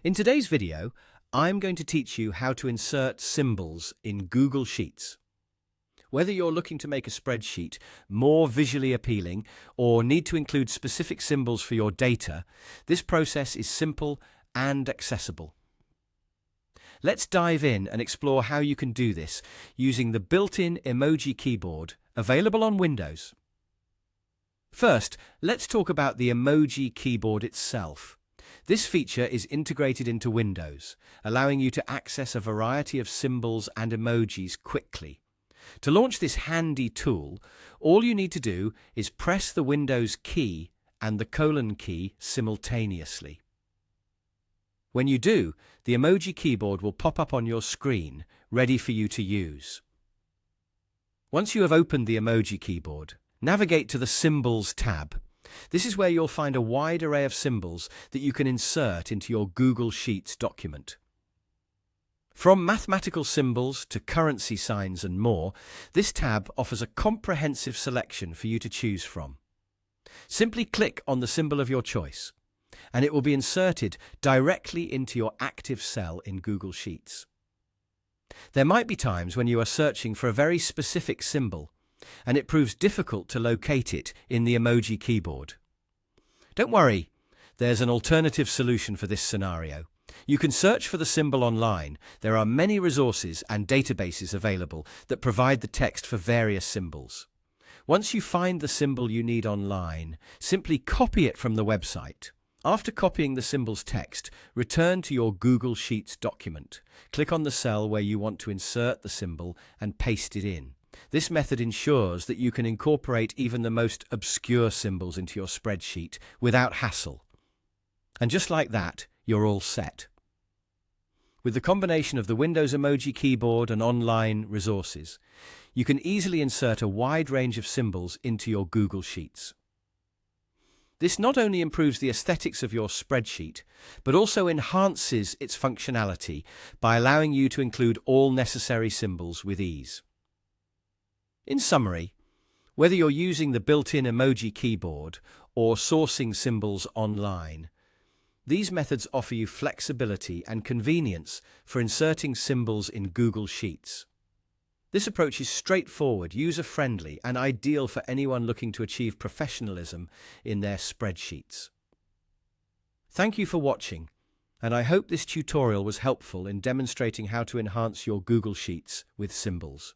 In today's video, I'm going to teach you how to insert symbols in Google Sheets. Whether you're looking to make a spreadsheet more visually appealing or need to include specific symbols for your data, this process is simple and accessible. Let's dive in and explore how you can do this using the built-in emoji keyboard available on Windows. First, let's talk about the emoji keyboard itself. This feature is integrated into Windows, allowing you to access a variety of symbols and emojis quickly. To launch this handy tool, all you need to do is press the Windows key and the colon key simultaneously. When you do, the emoji keyboard will pop up on your screen, ready for you to use. Once you have opened the emoji keyboard, navigate to the Symbols tab. This is where you'll find a wide array of symbols that you can insert into your Google Sheets document. From mathematical symbols to currency signs and more, this tab offers a comprehensive selection for you to choose from. Simply click on the symbol of your choice, and it will be inserted directly into your active cell in Google Sheets. There might be times when you are searching for a very specific symbol, and it proves difficult to locate it in the emoji keyboard. Don't worry, there's an alternative solution for this scenario. You can search for the symbol online. There are many resources and databases available that provide the text for various symbols. Once you find the symbol you need online, simply copy it from the website. After copying the symbol's text, return to your Google Sheets document. Click on the cell where you want to insert the symbol and paste it in. This method ensures that you can incorporate even the most obscure symbols into your spreadsheet without hassle. And just like that, you're all set. With the combination of the Windows emoji keyboard and online resources, you can easily insert a wide range of symbols into your Google Sheets. This not only improves the aesthetics of your spreadsheet, but also enhances its functionality by allowing you to include all necessary symbols with ease. In summary, whether you're using the built-in emoji keyboard or sourcing symbols online, these methods offer you flexibility and convenience for inserting symbols in Google Sheets. This approach is straightforward, user-friendly, and ideal for anyone looking to achieve professionalism in their spreadsheets. Thank you for watching, and I hope this tutorial was helpful in demonstrating how to enhance your Google Sheets with symbols.